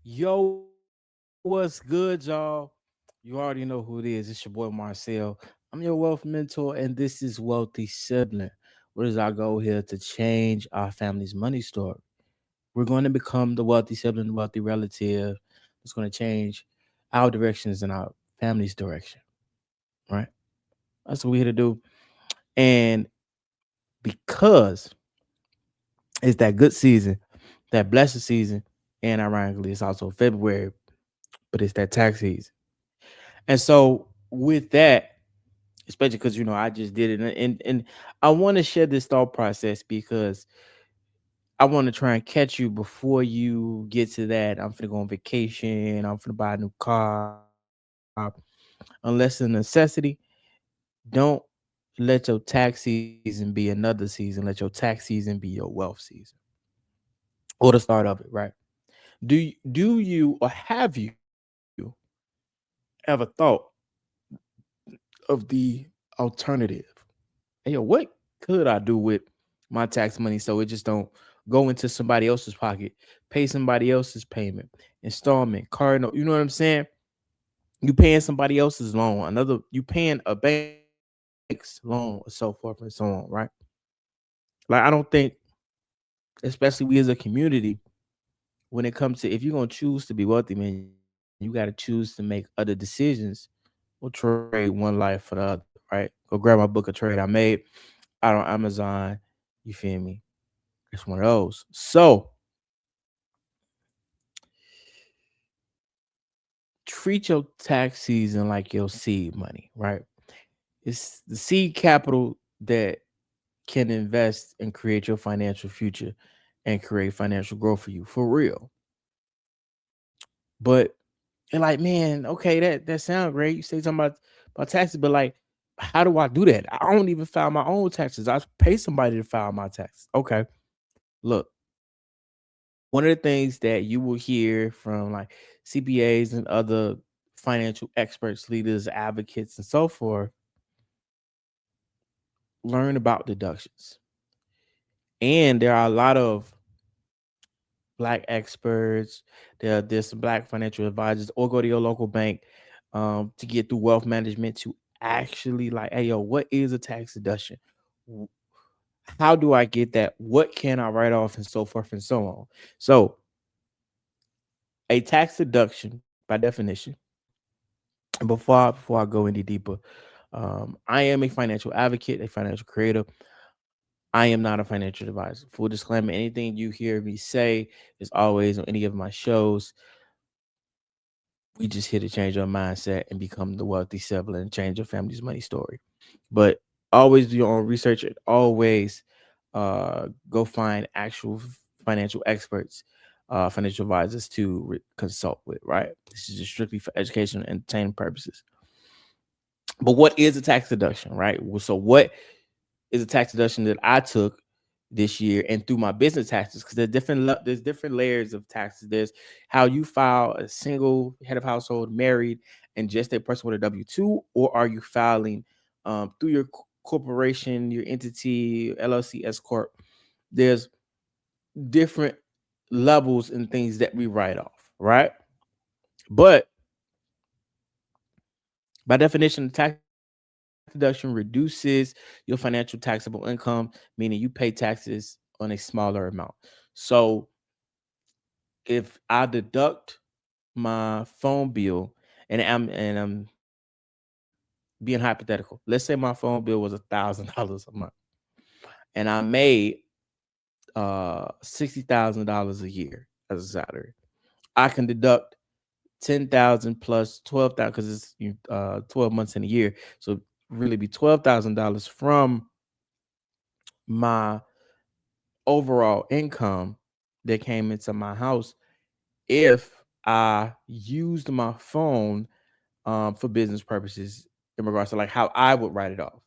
Yo, what's good, y'all? You already know who it is. It's your boy Marcel. I'm your wealth mentor, and this is Wealthy Sibling. What is our goal here? To change our family's money story. We're going to become the wealthy sibling, the wealthy relative. It's going to change our directions and our family's direction, right? That's what we're here to do. And because it's that good season, that blessed season, and ironically, it's also February, but it's that tax season. And so with that, especially because I just did it, and I want to share this thought process because I want to try and catch you before you get to that. I'm finna go on vacation. I'm finna buy a new car. Unless a necessity, don't let your tax season be another season. Let your tax season be your wealth season or the start of it. Right? Do you or have you ever thought of the alternative? Hey, yo, what could I do with my tax money so it just don't go into somebody else's pocket, pay somebody else's payment, installment, card note? You know what I'm saying? You paying somebody else's loan, you paying a bank's loan, so forth and so on, right? Like I don't think, especially we as a community, when it comes to if you're gonna choose to be wealthy, man, you gotta choose to make other decisions or trade one life for the other, right? Go grab my book of trade I made out on Amazon. You feel me? It's one of those. So treat your tax season like your seed money, right? It's the seed capital that can invest and create your financial future and create financial growth for you for real. But you're like, man, okay, that sounds great. You say something about taxes, but like, how do I do that? I don't even file my own taxes. I pay somebody to file my taxes. Okay, look, one of the things that you will hear from like CPAs and other financial experts, leaders, advocates, and so forth, learn about deductions. And there are a lot of black experts. There's some black financial advisors, or go to your local bank to get through wealth management to actually like, hey, yo, what is a tax deduction? W- How do I get that? What can I write off, and so forth and so on. So, a tax deduction, by definition, before I go any deeper, I am a financial advocate, a financial creator. I am not a financial advisor. Full disclaimer: anything you hear me say is always on any of my shows. We just here to change your mindset and become the wealthy sibling and change your family's money story. But always do your own research and always go find actual financial experts, financial advisors to consult with. Right? This is just strictly for education and entertainment purposes. But what is a tax deduction, right? So what is a tax deduction that I took this year and through my business taxes? Because there's different layers of taxes. There's how you file a single head of household, married, and just a person with a W-2, or are you filing through your corporation, your entity, LLC, S corp? There's different levels and things that we write off, right? But by definition, the tax deduction reduces your financial taxable income, meaning you pay taxes on a smaller amount. So if I deduct my phone bill and I'm being hypothetical, let's say my phone bill was $1,000 a month, and I made $60,000 a year as a salary. I can deduct 10,000 plus 12,000 because it's 12 months in a year. So really be $12,000 from my overall income that came into my house if I used my phone for business purposes in regards to like how I would write it off.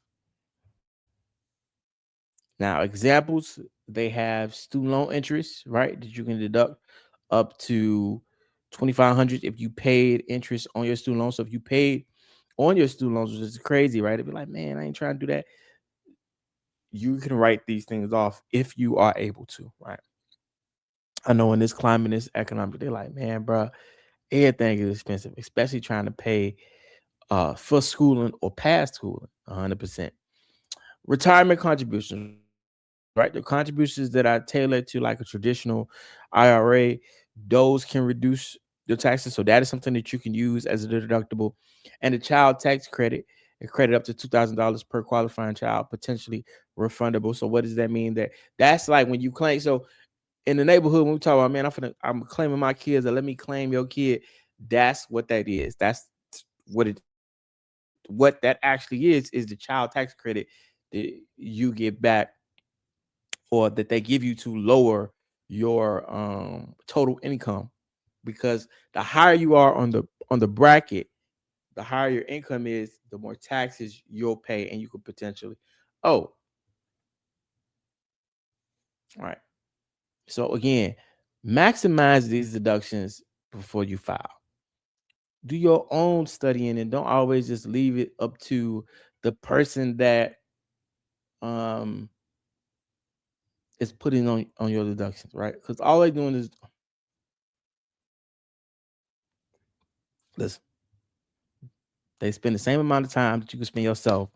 Now, examples, they have student loan interest, right? That you can deduct up to 2,500 if you paid interest on your student loan. So if you paid on your student loans, which is crazy, right? It'd be like, man, I ain't trying to do that. You can write these things off if you are able to, right? I know in this climate, this economic, they're like, man, bro, everything is expensive, especially trying to pay for schooling or past schooling 100%. Retirement contributions, right? The contributions that are tailored to like a traditional IRA, those can reduce your taxes. So that is something that you can use as a deductible. And the child tax credit, a credit up to $2,000 per qualifying child, potentially refundable. So what does that mean? That's like when you claim. So in the neighborhood, when we talk about, man, I'm claiming my kids, or let me claim your kid. That's what that is. That's what that actually is the child tax credit that you get back, or that they give you to lower your total income. Because the higher you are on the bracket, the higher your income is, the more taxes you'll pay, and you could potentially oh, all right. So again, maximize these deductions before you file. Do your own studying, and don't always just leave it up to the person that um is putting on your deductions, right? Because all they're doing is, listen, they spend the same amount of time that you can spend yourself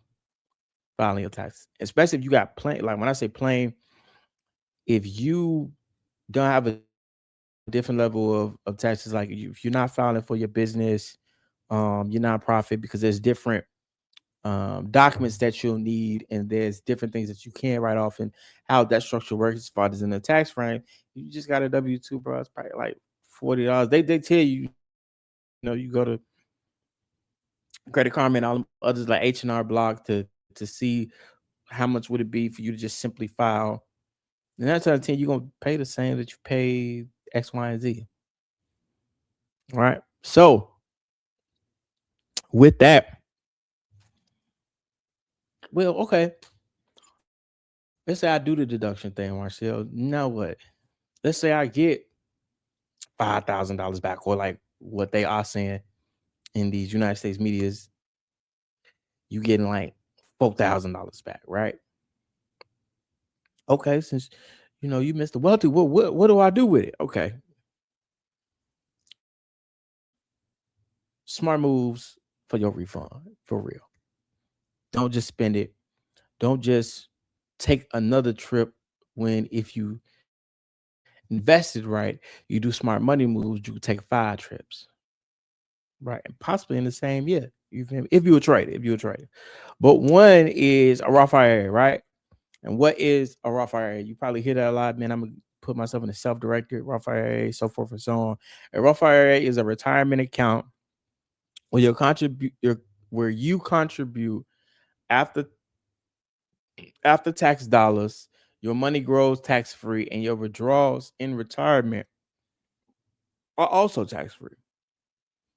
filing your taxes. Especially if you got plain, like when I say plain, if you don't have a different level of taxes, like if you're not filing for your business, your nonprofit, because there's different documents that you'll need, and there's different things that you can write off, and how that structure works as far as in the tax frame. You just got a W-2, bro. It's probably like $40. They tell you, you go to Credit Karma and all them others like H&R Block to see how much would it be for you to just simply file. And that's out of 10, you're gonna pay the same that you paid X, Y, and Z. Right. So with that, well, okay. Let's say I do the deduction thing, Marcel. Now what? Let's say I get $5,000 back, or like what they are saying in these United States medias, you getting like $4,000 back, right? Okay, since you missed the wealthy, what do I do with it? Okay, smart moves for your refund, for real. Don't just spend it. Don't just take another trip when, if you invested right, you do smart money moves, you could take 5 trips, right? And possibly in the same year. You feel me? If you were trading, But one is a Roth IRA, right? And what is a Roth IRA? You probably hear that a lot, man. I'm gonna put myself in a self-directed Roth IRA, so forth and so on. A Roth IRA is a retirement account where you contribute after tax dollars. Your money grows tax free, and your withdrawals in retirement are also tax free.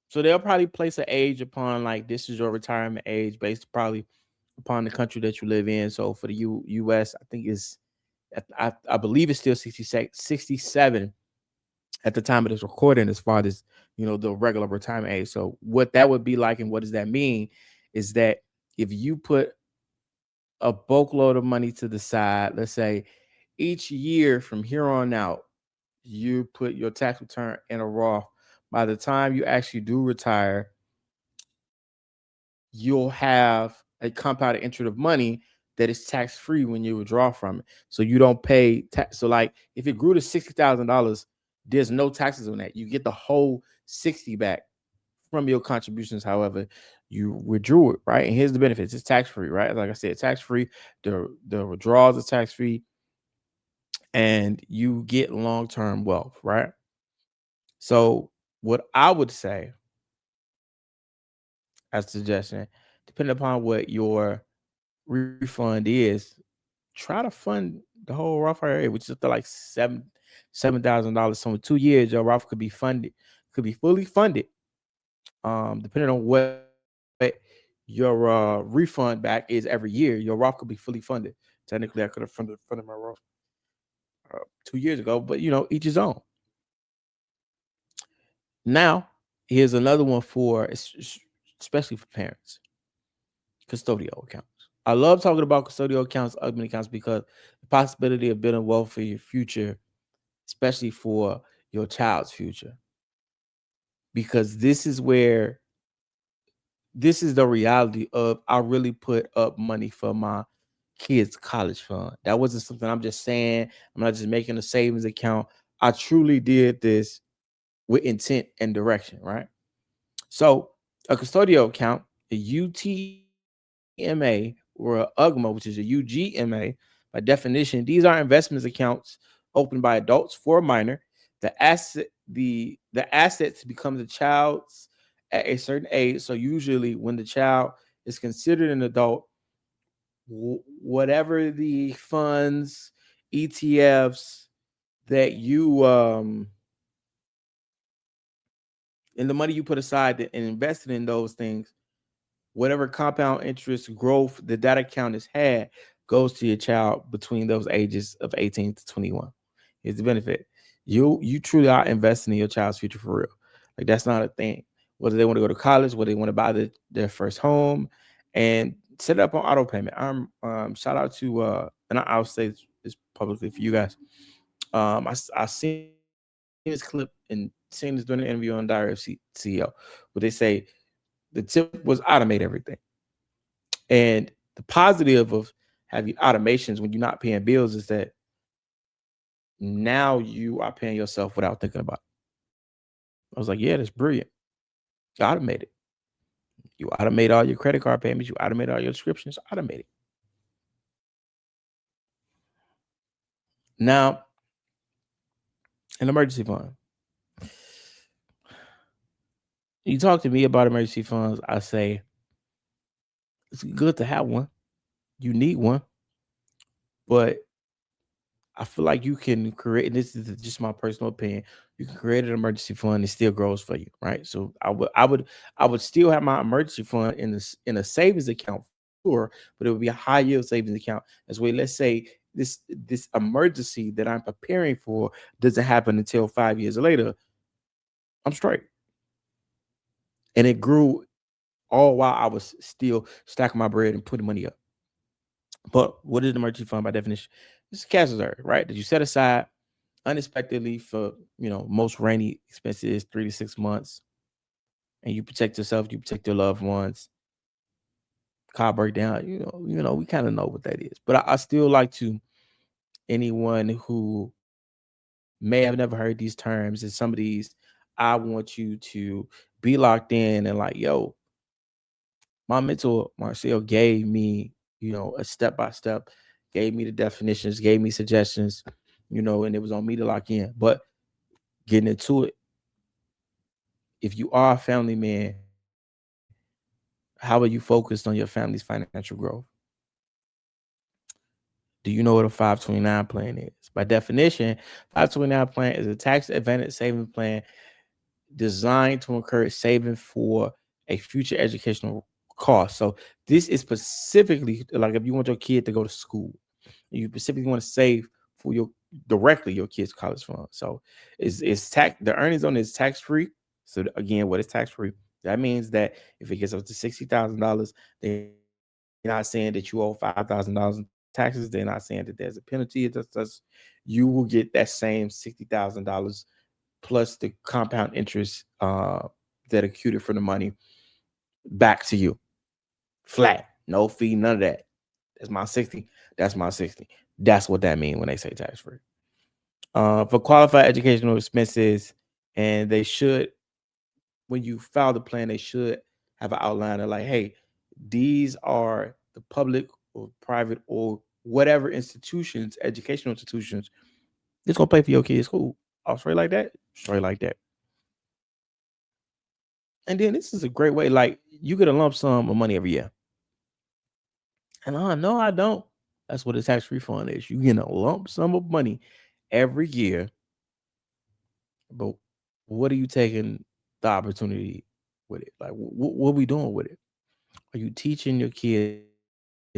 So they'll probably place an age upon, like, this is your retirement age based probably upon the country that you live in. So for the U.S., I think I believe it's still 67 at the time of this recording, as far as the regular retirement age. So what that would be like, and what does that mean, is that if you put a bulk load of money to the side, let's say each year from here on out, you put your tax return in a Roth. By the time you actually do retire, you'll have a compounded interest of money that is tax free when you withdraw from it. So you don't pay tax. So like if it grew to $60,000, there's no taxes on that. You get the whole 60 back from your contributions. However, you withdrew it, right? And here's the benefits: it's tax free, right? Like I said, tax free. The withdrawals are tax free, and you get long term wealth, right? So what I would say as a suggestion, depending upon what your refund is, try to fund the whole Roth IRA, which is up to like $7,000. So in 2 years, your Roth could be fully funded. Depending on what your refund back is every year, your Roth could be fully funded. Technically, I could have funded my Roth 2 years ago, but each his own. Now, here's another one for especially for parents: custodial accounts. I love talking about custodial accounts, admin accounts, because the possibility of building wealth for your future especially for your child's future. Because this is the reality of I really put up money for my kids' college fund. That wasn't something I'm just saying. I'm not just making a savings account. I truly did this with intent and direction, right? So a custodial account, a UTMA or a UGMA, which is a UGMA, by definition, these are investments accounts opened by adults for a minor. The assets become the child's at a certain age. So usually when the child is considered an adult, whatever the funds, ETFs that you and the money you put aside and invested in those things, whatever compound interest growth that account has had goes to your child between those ages of 18 to 21. Here's the benefit. You truly are investing in your child's future for real. Like that's not a thing. Whether they want to go to college, whether they want to buy their first home and set it up on auto payment. I'm shout out to and I'll say this publicly for you guys. I seen this clip and seen this during an interview on Diary of CEO, where they say the tip was automate everything. And the positive of having automations when you're not paying bills is that now you are paying yourself without thinking about it. I was like, yeah, that's brilliant. You automate it. You automate all your credit card payments. You automate all your subscriptions. Automate it. Now, an emergency fund. You talk to me about emergency funds. I say it's good to have one. You need one, but I feel like you can create, and this is just my personal opinion, you can create an emergency fund and it still grows for you, right? So I would still have my emergency fund in a savings account, sure, but it would be a high yield savings account. As well, let's say this emergency that I'm preparing for doesn't happen until 5 years later, I'm straight. And it grew all while I was still stacking my bread and putting money up. But what is an emergency fund by definition? It's cash reserve, right? That you set aside unexpectedly for most rainy expenses, 3 to 6 months, and you protect yourself, you protect your loved ones. Car breakdown, we kind of know what that is. But I still like to anyone who may have never heard these terms and some of these, I want you to be locked in and like, yo, my mentor Marcel gave me, a step by step, gave me the definitions, gave me suggestions, and it was on me to lock in. But getting into it, if you are a family man, how are you focused on your family's financial growth? Do you know what a 529 plan is? By definition, 529 plan is a tax advantage savings plan designed to encourage saving for a future educational cost. So this is specifically like if you want your kid to go to school, you specifically want to save for your kid's college fund. So it's tax the earnings on it is tax free. So again, what is tax free? That means that if it gets up to $60,000, they're not saying that you owe $5,000 in taxes. They're not saying that there's a penalty. You will get that same $60,000 plus the compound interest that accrued from the money back to you, flat, no fee, none of that. That's my 60. That's my 60. That's what that means when they say tax free. For qualified educational expenses, and they should, when you file the plan, they should have an outline of like, hey, these are the public or private or whatever institutions, educational institutions, it's gonna pay for your kids' school. Oh, straight like that, straight like that. And then this is a great way, like you get a lump sum of money every year. And no, I don't. That's what a tax refund is. You get a lump sum of money every year, but what are you taking the opportunity with it? Like, what are we doing with it? Are you teaching your kids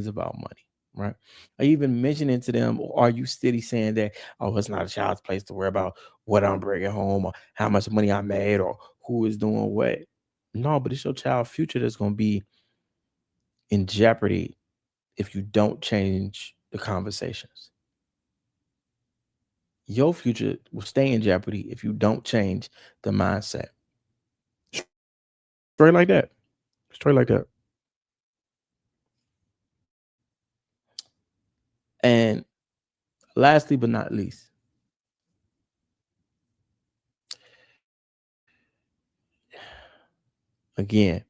about money? Right? Are you even mentioning to them, or are you steady saying that, oh, it's not a child's place to worry about what I'm bringing home or how much money I made or who is doing what? No, but it's your child's future that's going to be in jeopardy if you don't change the conversations. your future will stay in jeopardy if you don't change the mindset. Straight like that. Straight like that. And lastly but not least, again,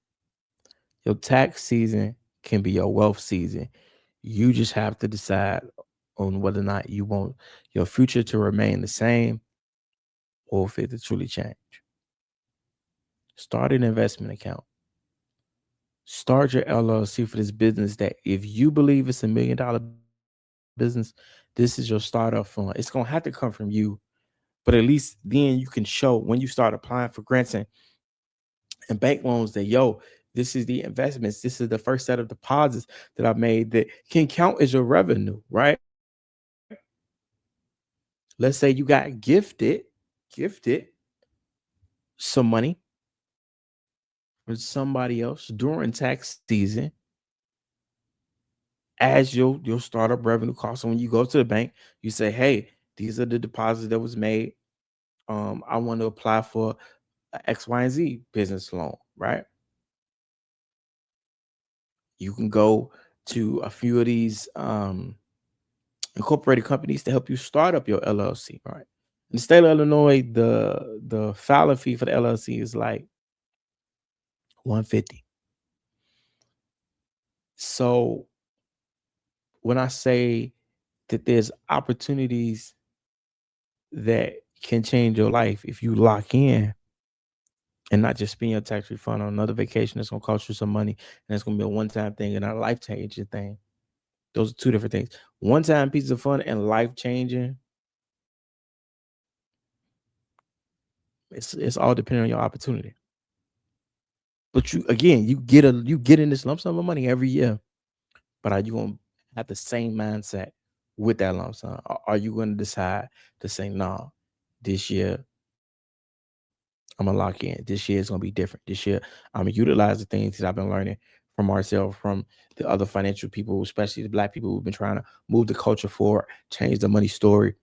your tax season can be your wealth season. You just have to decide on whether or not you want your future to remain the same or if it to truly change. Start an investment account. Start your LLC for this business that if you believe it's $1 million business, this is your startup fund. It's going to have to come from you, but at least then you can show when you start applying for grants and bank loans that, yo, this is the investments. This is the first set of deposits that I've made that can count as your revenue, right? Let's say you got gifted some money from somebody else during tax season as your startup revenue cost. So when you go to the bank, you say, hey, these are the deposits that was made. I want to apply for a X, Y, and Z business loan, right? You can go to a few of these incorporated companies to help you start up your LLC, right? In the state of Illinois, the filing fee for the LLC is like $150. So when I say that there's opportunities that can change your life if you lock in and not just spend your tax refund on another vacation that's gonna cost you some money and it's gonna be a one-time thing and not a life-changing thing. Those are two different things. One-time piece of fun and life-changing. It's all depending on your opportunity. But you get in this lump sum of money every year. But are you gonna have the same mindset with that lump sum? Or are you gonna decide to say, no, this year I'm gonna lock in. This year is gonna be different. This year I'm gonna utilize the things that I've been learning from Marcel, from the other financial people, especially the Black people who've been trying to move the culture forward, change the money story.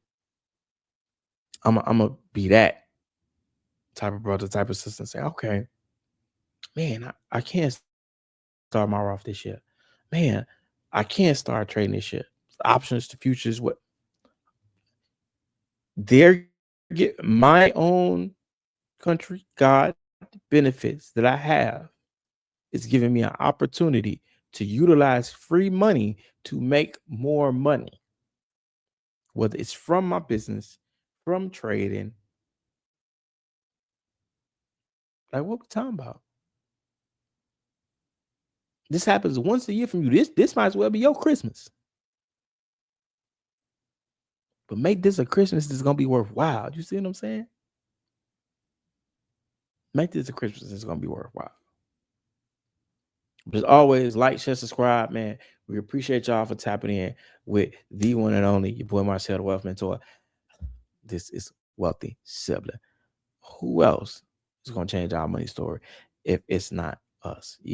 I'm gonna be that type of brother, type of sister, and say, okay, man, I can't start my Roth this year. Man, I can't start trading this year. Options to futures, what they're get my own country, God benefits that I have is giving me an opportunity to utilize free money to make more money, whether it's from my business, from trading. Like what we talking about? This happens once a year from you. This might as well be your Christmas. But make this a Christmas that's gonna be worthwhile. You see what I'm saying? Make this a Christmas that's gonna be worthwhile. But as always, like, share, subscribe, man. We appreciate y'all for tapping in with the one and only your boy Marcel, the Wealth Mentor. This is Wealthy Sibling. Who else is gonna change our money story if it's not us? You